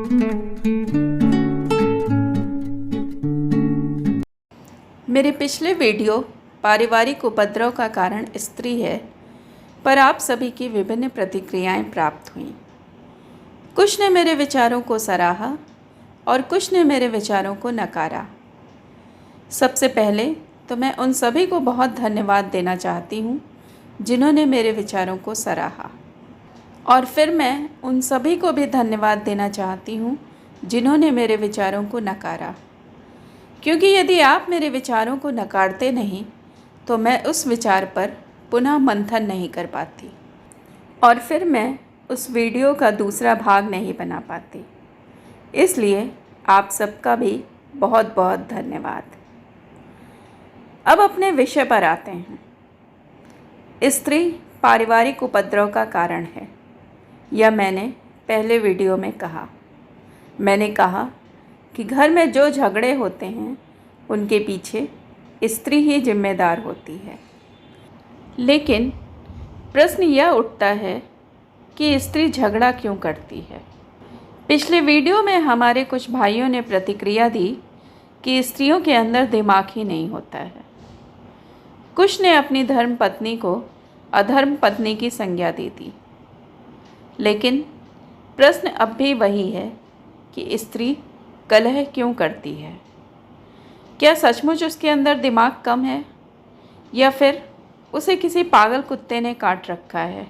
मेरे पिछले वीडियो पारिवारिक उपद्रव का कारण स्त्री है पर आप सभी की विभिन्न प्रतिक्रियाएं प्राप्त हुईं। कुछ ने मेरे विचारों को सराहा और कुछ ने मेरे विचारों को नकारा। सबसे पहले तो मैं उन सभी को बहुत धन्यवाद देना चाहती हूँ जिन्होंने मेरे विचारों को सराहा, और फिर मैं उन सभी को भी धन्यवाद देना चाहती हूँ जिन्होंने मेरे विचारों को नकारा, क्योंकि यदि आप मेरे विचारों को नकारते नहीं तो मैं उस विचार पर पुनः मंथन नहीं कर पाती और फिर मैं उस वीडियो का दूसरा भाग नहीं बना पाती। इसलिए आप सबका भी बहुत बहुत धन्यवाद। अब अपने विषय पर आते हैं। स्त्री पारिवारिक उपद्रव का कारण है, यह मैंने पहले वीडियो में कहा। मैंने कहा कि घर में जो झगड़े होते हैं उनके पीछे स्त्री ही जिम्मेदार होती है। लेकिन प्रश्न यह उठता है कि स्त्री झगड़ा क्यों करती है। पिछले वीडियो में हमारे कुछ भाइयों ने प्रतिक्रिया दी कि स्त्रियों के अंदर दिमाग ही नहीं होता है। कुछ ने अपनी धर्म पत्नी को अधर्म पत्नी की संज्ञा दे दी। लेकिन प्रश्न अब भी वही है कि स्त्री कलह क्यों करती है। क्या सचमुच उसके अंदर दिमाग कम है या फिर उसे किसी पागल कुत्ते ने काट रखा है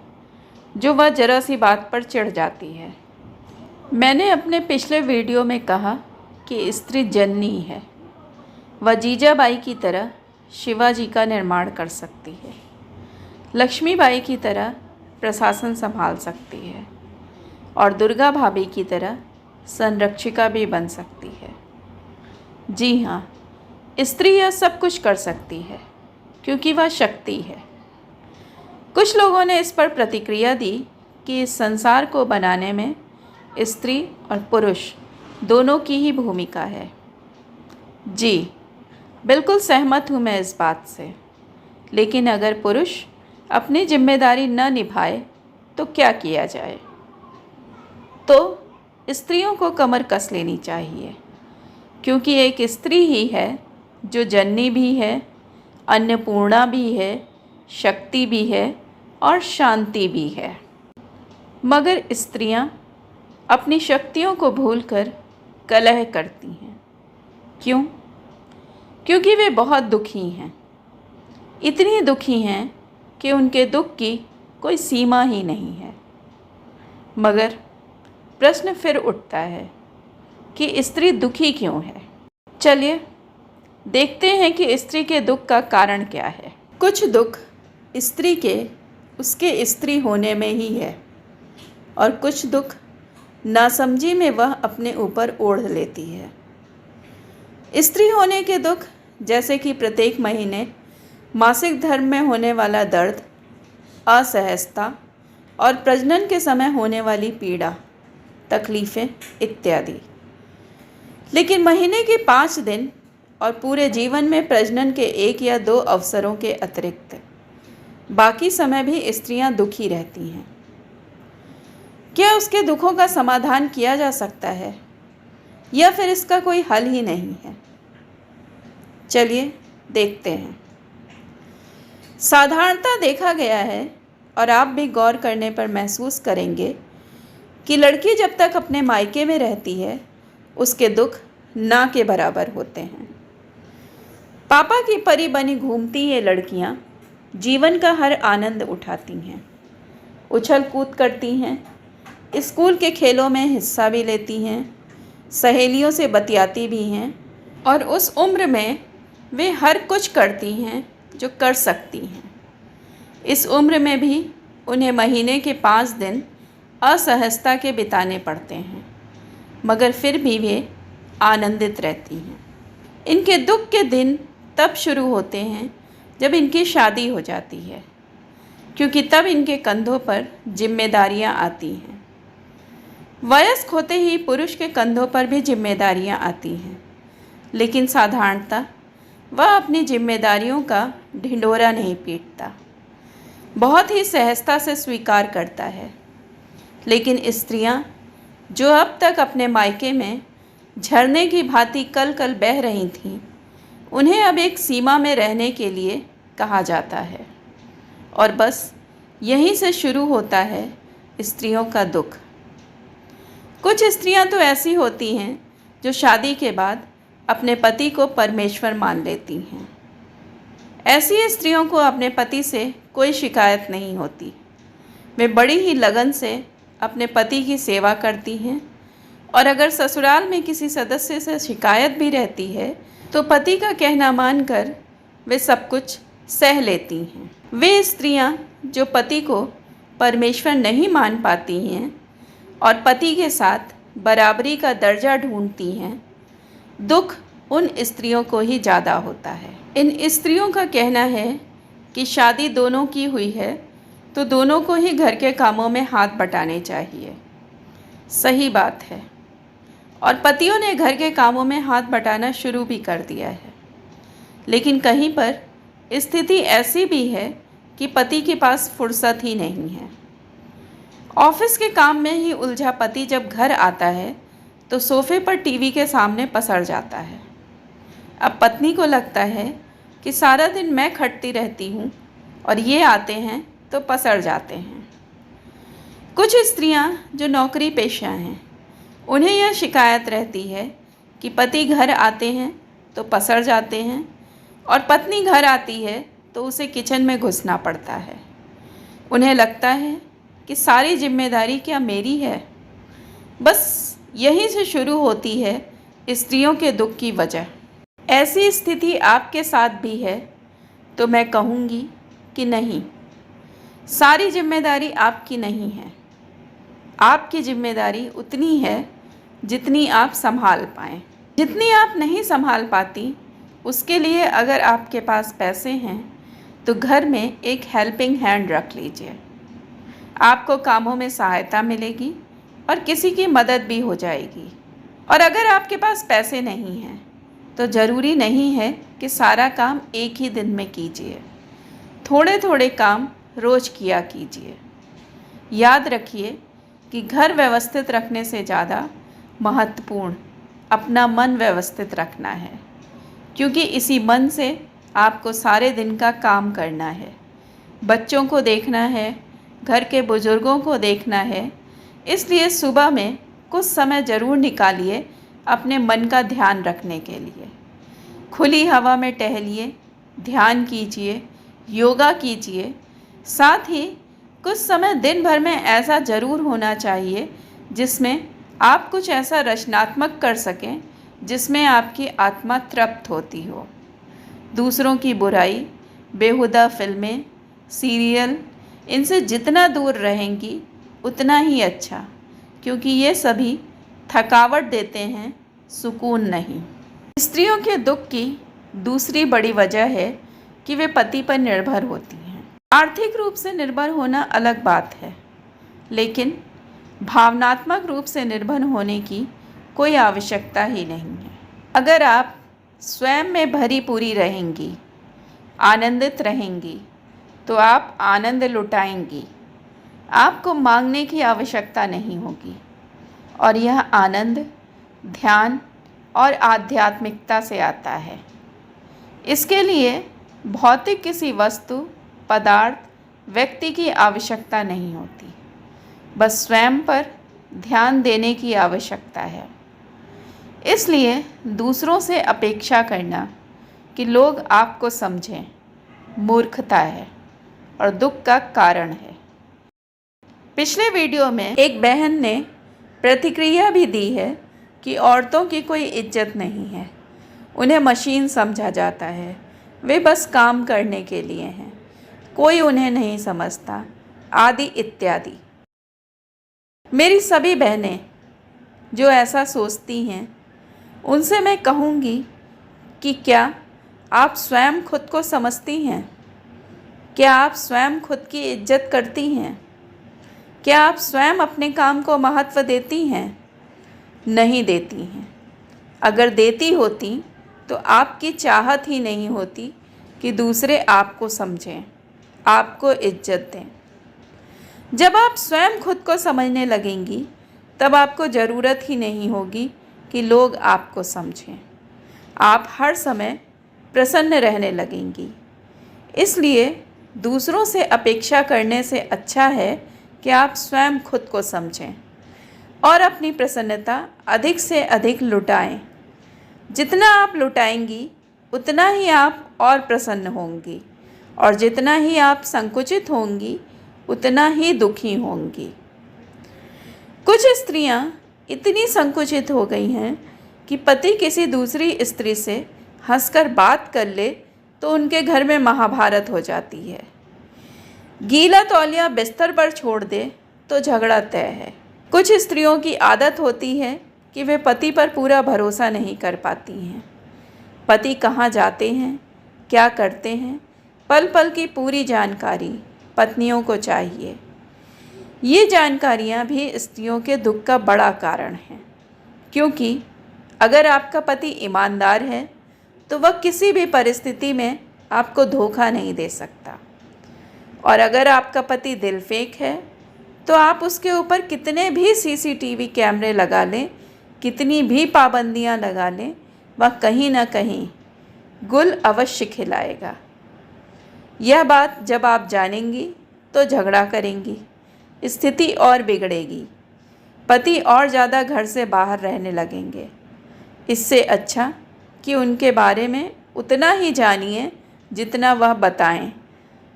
जो वह जरा सी बात पर चिढ़ जाती है। मैंने अपने पिछले वीडियो में कहा कि स्त्री जननी है, वह जीजाबाई की तरह शिवाजी का निर्माण कर सकती है, लक्ष्मीबाई की तरह प्रशासन संभाल सकती है और दुर्गा भाभी की तरह संरक्षिका भी बन सकती है। जी हाँ, स्त्री यह सब कुछ कर सकती है क्योंकि वह शक्ति है। कुछ लोगों ने इस पर प्रतिक्रिया दी कि इस संसार को बनाने में स्त्री और पुरुष दोनों की ही भूमिका है। जी बिल्कुल सहमत हूँ मैं इस बात से, लेकिन अगर पुरुष अपनी जिम्मेदारी न निभाए तो क्या किया जाए। तो स्त्रियों को कमर कस लेनी चाहिए, क्योंकि एक स्त्री ही है जो जननी भी है, अन्नपूर्णा भी है, शक्ति भी है और शांति भी है। मगर स्त्रियां अपनी शक्तियों को भूलकर कलह करती हैं। क्यों? क्योंकि वे बहुत दुखी हैं। इतनी दुखी हैं कि उनके दुख की कोई सीमा ही नहीं है। मगर प्रश्न फिर उठता है कि स्त्री दुखी क्यों है। चलिए देखते हैं कि स्त्री के दुख का कारण क्या है। कुछ दुख स्त्री के उसके स्त्री होने में ही है और कुछ दुख नासमझी में वह अपने ऊपर ओढ़ लेती है। स्त्री होने के दुख जैसे कि प्रत्येक महीने मासिक धर्म में होने वाला दर्द, असहजता और प्रजनन के समय होने वाली पीड़ा, तकलीफ़ें इत्यादि। लेकिन महीने के 5 दिन और पूरे जीवन में प्रजनन के 1 या 2 अवसरों के अतिरिक्त बाकी समय भी स्त्रियां दुखी रहती हैं। क्या उसके दुखों का समाधान किया जा सकता है या फिर इसका कोई हल ही नहीं है? चलिए देखते हैं। साधारणतः देखा गया है और आप भी गौर करने पर महसूस करेंगे कि लड़की जब तक अपने मायके में रहती है उसके दुख ना के बराबर होते हैं। पापा की परी बनी घूमती ये लड़कियां जीवन का हर आनंद उठाती हैं, उछल कूद करती हैं, स्कूल के खेलों में हिस्सा भी लेती हैं, सहेलियों से बतियाती भी हैं और उस उम्र में वे हर कुछ करती हैं जो कर सकती हैं। इस उम्र में भी उन्हें महीने के 5 दिन असहजता के बिताने पड़ते हैं, मगर फिर भी वे आनंदित रहती हैं। इनके दुख के दिन तब शुरू होते हैं जब इनकी शादी हो जाती है, क्योंकि तब इनके कंधों पर जिम्मेदारियां आती हैं। वयस्क होते ही पुरुष के कंधों पर भी जिम्मेदारियां आती हैं, लेकिन साधारणतः वह अपनी जिम्मेदारियों का ढिंढोरा नहीं पीटता, बहुत ही सहजता से स्वीकार करता है। लेकिन स्त्रियां जो अब तक अपने मायके में झरने की भांति कल कल बह रही थीं, उन्हें अब एक सीमा में रहने के लिए कहा जाता है। और बस यहीं से शुरू होता है स्त्रियों का दुख। कुछ स्त्रियां तो ऐसी होती हैं जो शादी के बाद अपने पति को परमेश्वर मान लेती हैं। ऐसी स्त्रियों को अपने पति से कोई शिकायत नहीं होती। वे बड़ी ही लगन से अपने पति की सेवा करती हैं, और अगर ससुराल में किसी सदस्य से शिकायत भी रहती है तो पति का कहना मानकर वे सब कुछ सह लेती हैं। वे स्त्रियां जो पति को परमेश्वर नहीं मान पाती हैं और पति के साथ बराबरी का दर्जा ढूंढती हैं, दुख उन स्त्रियों को ही ज़्यादा होता है। इन स्त्रियों का कहना है कि शादी दोनों की हुई है तो दोनों को ही घर के कामों में हाथ बटाने चाहिए। सही बात है, और पतियों ने घर के कामों में हाथ बटाना शुरू भी कर दिया है। लेकिन कहीं पर स्थिति ऐसी भी है कि पति के पास फुर्सत ही नहीं है। ऑफिस के काम में ही उलझा पति जब घर आता है तो सोफे पर टीवी के सामने पसर जाता है। अब पत्नी को लगता है कि सारा दिन मैं खटती रहती हूँ और ये आते हैं तो पसर जाते हैं। कुछ स्त्रियाँ जो नौकरी पेशा हैं, उन्हें यह शिकायत रहती है कि पति घर आते हैं तो पसर जाते हैं और पत्नी घर आती है तो उसे किचन में घुसना पड़ता है। उन्हें लगता है कि सारी जिम्मेदारी क्या मेरी है। बस यहीं से शुरू होती है स्त्रियों के दुख की वजह। ऐसी स्थिति आपके साथ भी है तो मैं कहूँगी कि नहीं, सारी जिम्मेदारी आपकी नहीं है। आपकी जिम्मेदारी उतनी है जितनी आप संभाल पाएँ। जितनी आप नहीं संभाल पाती, उसके लिए अगर आपके पास पैसे हैं तो घर में एक हेल्पिंग हैंड रख लीजिए। आपको कामों में सहायता मिलेगी और किसी की मदद भी हो जाएगी। और अगर आपके पास पैसे नहीं हैं तो ज़रूरी नहीं है कि सारा काम एक ही दिन में कीजिए। थोड़े थोड़े काम रोज़ किया कीजिए। याद रखिए कि घर व्यवस्थित रखने से ज़्यादा महत्वपूर्ण अपना मन व्यवस्थित रखना है, क्योंकि इसी मन से आपको सारे दिन का काम करना है। बच्चों को देखना है, घर के बुज़ुर्गों को देखना है। इसलिए सुबह में कुछ समय ज़रूर निकालिए अपने मन का ध्यान रखने के लिए। खुली हवा में टहलिए, ध्यान कीजिए, योगा कीजिए। साथ ही कुछ समय दिन भर में ऐसा ज़रूर होना चाहिए जिसमें आप कुछ ऐसा रचनात्मक कर सकें जिसमें आपकी आत्मा तृप्त होती हो। दूसरों की बुराई, बेहुदा फिल्में, सीरियल, इनसे जितना दूर रहेंगी उतना ही अच्छा, क्योंकि ये सभी थकावट देते हैं, सुकून नहीं। स्त्रियों के दुख की दूसरी बड़ी वजह है कि वे पति पर निर्भर होती हैं। आर्थिक रूप से निर्भर होना अलग बात है, लेकिन भावनात्मक रूप से निर्भर होने की कोई आवश्यकता ही नहीं है। अगर आप स्वयं में भरी पूरी रहेंगी, आनंदित रहेंगी, तो आप आनंद लुटाएंगी। आपको मांगने की आवश्यकता नहीं होगी, और यह आनंद ध्यान और आध्यात्मिकता से आता है। इसके लिए भौतिक किसी वस्तु, पदार्थ, व्यक्ति की आवश्यकता नहीं होती। बस स्वयं पर ध्यान देने की आवश्यकता है। इसलिए दूसरों से अपेक्षा करना कि लोग आपको समझें मूर्खता है और दुख का कारण है। पिछले वीडियो में एक बहन ने प्रतिक्रिया भी दी है कि औरतों की कोई इज्जत नहीं है, उन्हें मशीन समझा जाता है, वे बस काम करने के लिए हैं, कोई उन्हें नहीं समझता, आदि इत्यादि। मेरी सभी बहनें जो ऐसा सोचती हैं, उनसे मैं कहूँगी कि क्या आप स्वयं खुद को समझती हैं? क्या आप स्वयं खुद की इज्जत करती हैं? क्या आप स्वयं अपने काम को महत्व देती हैं? नहीं देती हैं। अगर देती होती तो आपकी चाहत ही नहीं होती कि दूसरे आपको समझें, आपको इज्जत दें। जब आप स्वयं खुद को समझने लगेंगी तब आपको ज़रूरत ही नहीं होगी कि लोग आपको समझें। आप हर समय प्रसन्न रहने लगेंगी। इसलिए दूसरों से अपेक्षा करने से अच्छा है कि आप स्वयं खुद को समझें और अपनी प्रसन्नता अधिक से अधिक लुटाएं। जितना आप लुटाएंगी उतना ही आप और प्रसन्न होंगी, और जितना ही आप संकुचित होंगी उतना ही दुखी होंगी। कुछ स्त्रियां इतनी संकुचित हो गई हैं कि पति किसी दूसरी स्त्री से हंसकर बात कर ले तो उनके घर में महाभारत हो जाती है। गीला तौलिया बिस्तर पर छोड़ दे तो झगड़ा तय है। कुछ स्त्रियों की आदत होती है कि वे पति पर पूरा भरोसा नहीं कर पाती हैं। पति कहाँ जाते हैं, क्या करते हैं, पल पल की पूरी जानकारी पत्नियों को चाहिए। ये जानकारियाँ भी स्त्रियों के दुख का बड़ा कारण है, क्योंकि अगर आपका पति ईमानदार है तो वह किसी भी परिस्थिति में आपको धोखा नहीं दे सकता, और अगर आपका पति दिलफेक है तो आप उसके ऊपर कितने भी सीसीटीवी कैमरे लगा लें, कितनी भी पाबंदियां लगा लें, वह कहीं ना कहीं गुल अवश्य खिलाएगा। यह बात जब आप जानेंगी तो झगड़ा करेंगी, स्थिति और बिगड़ेगी, पति और ज़्यादा घर से बाहर रहने लगेंगे। इससे अच्छा कि उनके बारे में उतना ही जानिए जितना वह बताएं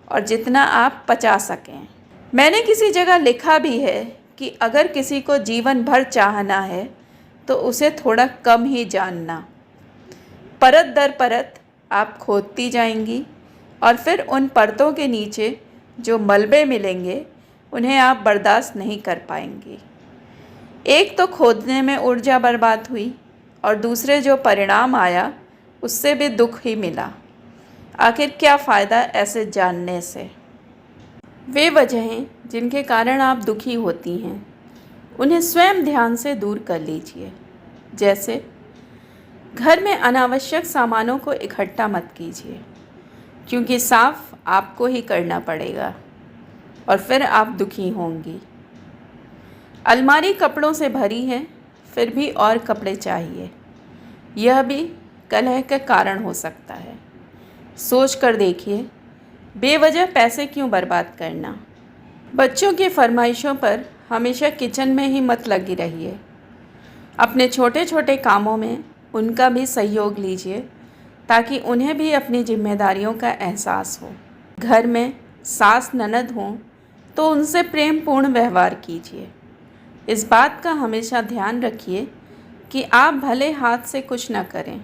और जितना आप पचा सकें। मैंने किसी जगह लिखा भी है कि अगर किसी को जीवन भर चाहना है तो उसे थोड़ा कम ही जानना। परत दर परत आप खोदती जाएंगी और फिर उन परतों के नीचे जो मलबे मिलेंगे उन्हें आप बर्दाश्त नहीं कर पाएंगी। एक तो खोदने में ऊर्जा बर्बाद हुई और दूसरे जो परिणाम आया उससे भी दुख ही मिला। आखिर क्या फ़ायदा ऐसे जानने से। वे वजहें जिनके कारण आप दुखी होती हैं उन्हें स्वयं ध्यान से दूर कर लीजिए। जैसे घर में अनावश्यक सामानों को इकट्ठा मत कीजिए, क्योंकि साफ आपको ही करना पड़ेगा और फिर आप दुखी होंगी। अलमारी कपड़ों से भरी है, फिर भी और कपड़े चाहिए, यह भी कलह का कारण हो सकता है। सोच कर देखिए, बेवजह पैसे क्यों बर्बाद करना। बच्चों की फरमाइशों पर हमेशा किचन में ही मत लगी रहिए। अपने छोटे छोटे कामों में उनका भी सहयोग लीजिए ताकि उन्हें भी अपनी जिम्मेदारियों का एहसास हो। घर में सास ननद हों तो उनसे प्रेमपूर्ण व्यवहार कीजिए। इस बात का हमेशा ध्यान रखिए कि आप भले हाथ से कुछ न करें,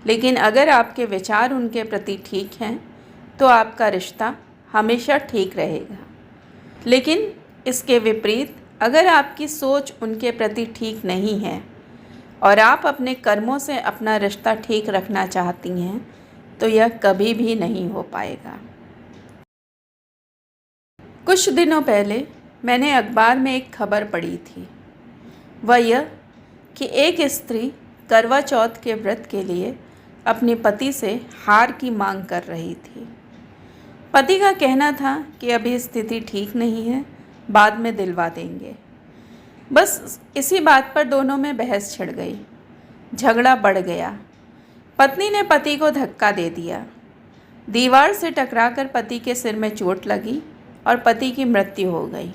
लेकिन अगर आपके विचार उनके प्रति ठीक हैं तो आपका रिश्ता हमेशा ठीक रहेगा। लेकिन इसके विपरीत अगर आपकी सोच उनके प्रति ठीक नहीं है और आप अपने कर्मों से अपना रिश्ता ठीक रखना चाहती हैं तो यह कभी भी नहीं हो पाएगा। कुछ दिनों पहले मैंने अखबार में एक खबर पढ़ी थी। वह यह कि एक स्त्री करवा चौथ के व्रत के लिए अपने पति से हार की मांग कर रही थी। पति का कहना था कि अभी स्थिति ठीक नहीं है, बाद में दिलवा देंगे। बस इसी बात पर दोनों में बहस छिड़ गई। झगड़ा बढ़ गया। पत्नी ने पति को धक्का दे दिया। दीवार से टकराकर पति के सिर में चोट लगी और पति की मृत्यु हो गई।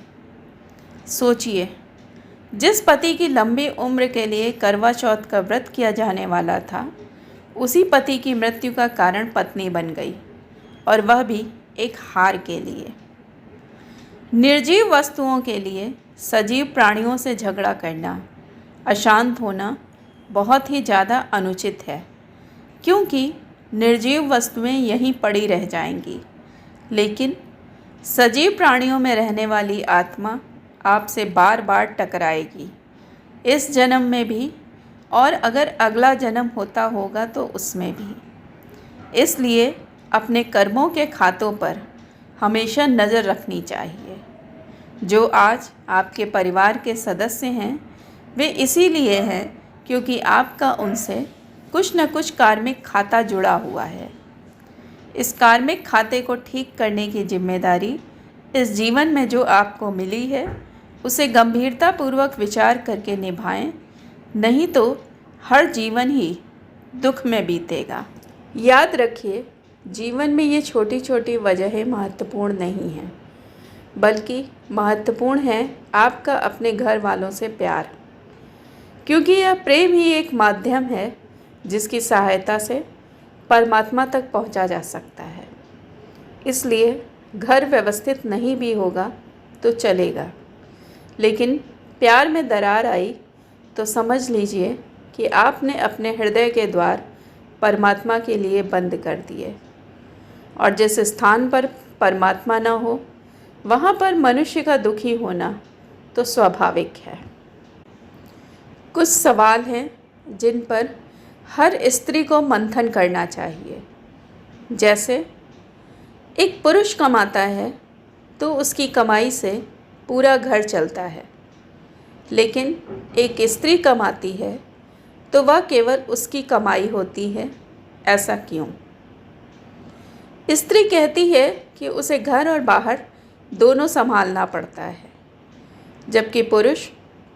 सोचिए, जिस पति की लंबी उम्र के लिए करवा चौथ का व्रत किया जाने वाला था, उसी पति की मृत्यु का कारण पत्नी बन गई, और वह भी एक हार के लिए। निर्जीव वस्तुओं के लिए सजीव प्राणियों से झगड़ा करना, अशांत होना बहुत ही ज़्यादा अनुचित है, क्योंकि निर्जीव वस्तुएं यहीं पड़ी रह जाएंगी, लेकिन सजीव प्राणियों में रहने वाली आत्मा आपसे बार बार टकराएगी, इस जन्म में भी, और अगर अगला जन्म होता होगा तो उसमें भी। इसलिए अपने कर्मों के खातों पर हमेशा नज़र रखनी चाहिए। जो आज आपके परिवार के सदस्य हैं वे इसीलिए हैं क्योंकि आपका उनसे कुछ न कुछ कार्मिक खाता जुड़ा हुआ है। इस कार्मिक खाते को ठीक करने की जिम्मेदारी इस जीवन में जो आपको मिली है उसे गंभीरतापूर्वक विचार करके निभाएं, नहीं तो हर जीवन ही दुख में बीतेगा। याद रखिए, जीवन में ये छोटी छोटी वजहें महत्वपूर्ण नहीं हैं, बल्कि महत्वपूर्ण है आपका अपने घर वालों से प्यार, क्योंकि यह प्रेम ही एक माध्यम है जिसकी सहायता से परमात्मा तक पहुंचा जा सकता है। इसलिए घर व्यवस्थित नहीं भी होगा तो चलेगा, लेकिन प्यार में दरार आई तो समझ लीजिए कि आपने अपने हृदय के द्वार परमात्मा के लिए बंद कर दिए, और जिस स्थान पर परमात्मा न हो वहाँ पर मनुष्य का दुखी होना तो स्वाभाविक है। कुछ सवाल हैं जिन पर हर स्त्री को मंथन करना चाहिए। जैसे, एक पुरुष कमाता है तो उसकी कमाई से पूरा घर चलता है, लेकिन एक स्त्री कमाती है तो वह केवल उसकी कमाई होती है, ऐसा क्यों? स्त्री कहती है कि उसे घर और बाहर दोनों संभालना पड़ता है, जबकि पुरुष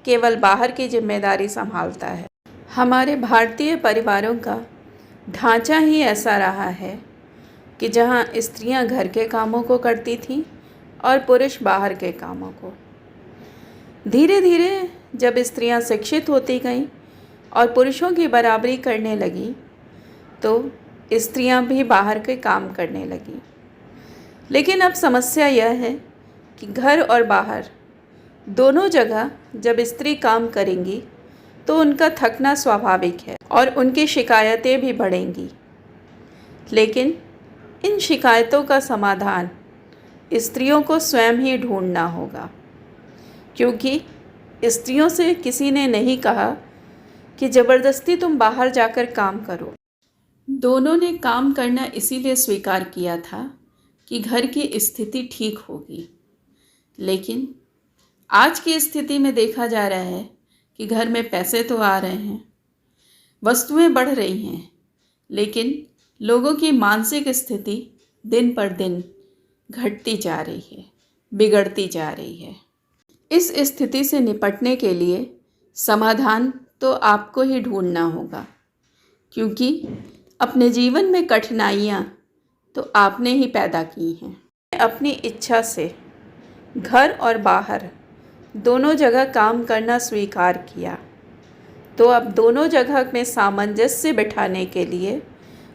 केवल बाहर की जिम्मेदारी संभालता है। हमारे भारतीय परिवारों का ढांचा ही ऐसा रहा है कि जहां स्त्रियां घर के कामों को करती थीं और पुरुष बाहर के कामों को। धीरे धीरे जब स्त्रियां शिक्षित होती गईं और पुरुषों की बराबरी करने लगी तो स्त्रियां भी बाहर के काम करने लगीं। लेकिन अब समस्या यह है कि घर और बाहर दोनों जगह जब स्त्री काम करेंगी तो उनका थकना स्वाभाविक है और उनकी शिकायतें भी बढ़ेंगी। लेकिन इन शिकायतों का समाधान स्त्रियों को स्वयं ही ढूंढना होगा, क्योंकि स्त्रियों से किसी ने नहीं कहा कि ज़बरदस्ती तुम बाहर जाकर काम करो। दोनों ने काम करना इसीलिए स्वीकार किया था कि घर की स्थिति ठीक होगी। लेकिन आज की स्थिति में देखा जा रहा है कि घर में पैसे तो आ रहे हैं, वस्तुएं बढ़ रही हैं, लेकिन लोगों की मानसिक स्थिति दिन पर दिन घटती जा रही है, बिगड़ती जा रही है। इस स्थिति से निपटने के लिए समाधान तो आपको ही ढूंढना होगा, क्योंकि अपने जीवन में कठिनाइयाँ तो आपने ही पैदा की हैं। अपनी इच्छा से घर और बाहर दोनों जगह काम करना स्वीकार किया, तो अब दोनों जगह में सामंजस्य बिठाने के लिए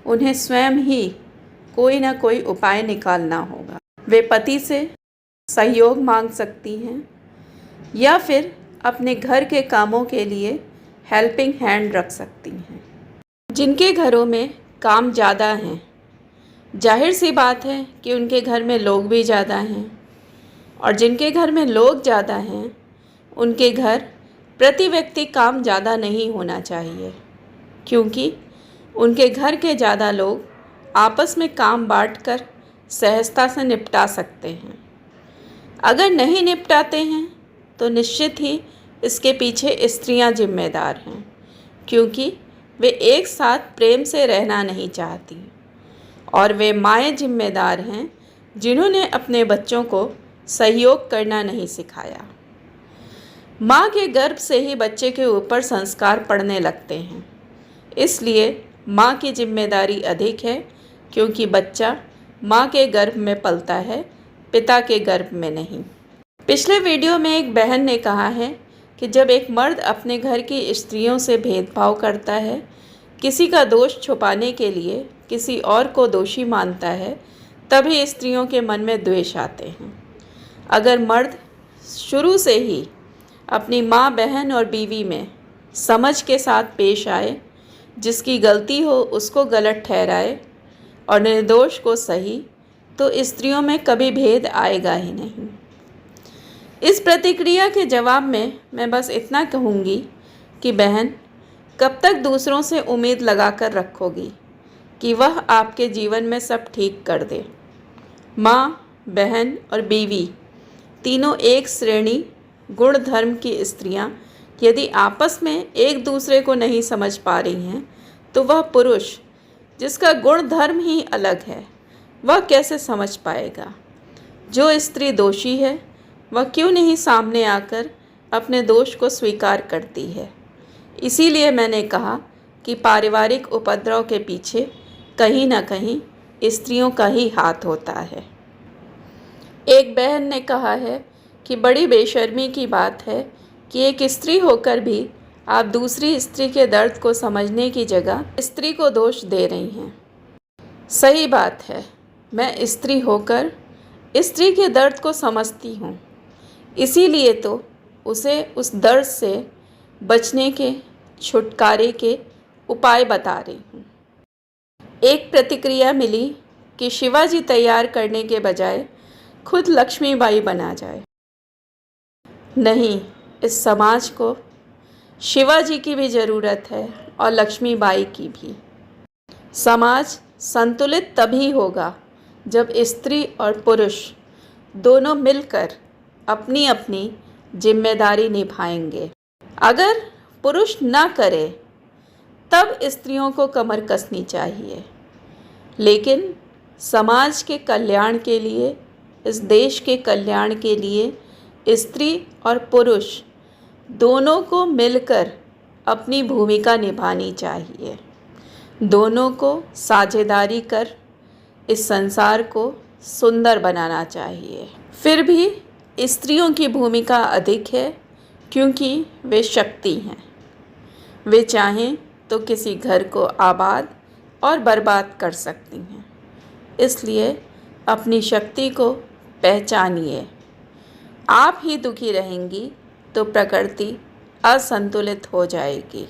उन्हें स्वयं ही कोई ना कोई उपाय निकालना होगा। वे पति से सहयोग मांग सकती हैं या फिर अपने घर के कामों के लिए हेल्पिंग हैंड रख सकती हैं। जिनके घरों में काम ज़्यादा हैं, जाहिर सी बात है कि उनके घर में लोग भी ज़्यादा हैं, और जिनके घर में लोग ज़्यादा हैं उनके घर प्रति व्यक्ति काम ज़्यादा नहीं होना चाहिए, क्योंकि उनके घर के ज़्यादा लोग आपस में काम बांटकर सहजता से निपटा सकते हैं। अगर नहीं निपटाते हैं तो निश्चित ही इसके पीछे स्त्रियां जिम्मेदार हैं, क्योंकि वे एक साथ प्रेम से रहना नहीं चाहती, और वे माएँ जिम्मेदार हैं जिन्होंने अपने बच्चों को सहयोग करना नहीं सिखाया। माँ के गर्भ से ही बच्चे के ऊपर संस्कार पड़ने लगते हैं, इसलिए माँ की जिम्मेदारी अधिक है, क्योंकि बच्चा माँ के गर्भ में पलता है, पिता के गर्भ में नहीं। पिछले वीडियो में एक बहन ने कहा है कि जब एक मर्द अपने घर की स्त्रियों से भेदभाव करता है, किसी का दोष छुपाने के लिए किसी और को दोषी मानता है, तभी स्त्रियों के मन में द्वेष आते हैं। अगर मर्द शुरू से ही अपनी माँ, बहन और बीवी में समझ के साथ पेश आए, जिसकी गलती हो उसको गलत ठहराए और निर्दोष को सही, तो स्त्रियों में कभी भेद आएगा ही नहीं। इस प्रतिक्रिया के जवाब में मैं बस इतना कहूँगी कि बहन, कब तक दूसरों से उम्मीद लगाकर रखोगी कि वह आपके जीवन में सब ठीक कर दे। माँ, बहन और बीवी तीनों एक श्रेणी गुण धर्म की स्त्रियां यदि आपस में एक दूसरे को नहीं समझ पा रही हैं, तो वह पुरुष जिसका गुण धर्म ही अलग है, वह कैसे समझ पाएगा? जो स्त्री दोषी है वह क्यों नहीं सामने आकर अपने दोष को स्वीकार करती है। इसीलिए मैंने कहा कि पारिवारिक उपद्रव के पीछे कहीं ना कहीं स्त्रियों का ही हाथ होता है। एक बहन ने कहा है कि बड़ी बेशर्मी की बात है कि एक स्त्री होकर भी आप दूसरी स्त्री के दर्द को समझने की जगह स्त्री को दोष दे रही हैं। सही बात है, मैं स्त्री होकर स्त्री के दर्द को समझती हूँ, इसीलिए तो उसे उस दर्द से बचने के, छुटकारे के उपाय बता रही हूँ। एक प्रतिक्रिया मिली कि शिवाजी तैयार करने के बजाय खुद लक्ष्मीबाई बना जाए। नहीं, इस समाज को शिवाजी की भी ज़रूरत है और लक्ष्मीबाई की भी। समाज संतुलित तभी होगा जब स्त्री और पुरुष दोनों मिलकर अपनी अपनी जिम्मेदारी निभाएंगे। अगर पुरुष ना करे तब स्त्रियों को कमर कसनी चाहिए, लेकिन समाज के कल्याण के लिए, इस देश के कल्याण के लिए स्त्री और पुरुष दोनों को मिलकर अपनी भूमिका निभानी चाहिए। दोनों को साझेदारी कर इस संसार को सुंदर बनाना चाहिए। फिर भी स्त्रियों की भूमिका अधिक है क्योंकि वे शक्ति हैं। वे चाहें तो किसी घर को आबाद और बर्बाद कर सकती हैं। इसलिए अपनी शक्ति को पहचानिए। आप ही दुखी रहेंगी तो प्रकृति असंतुलित हो जाएगी।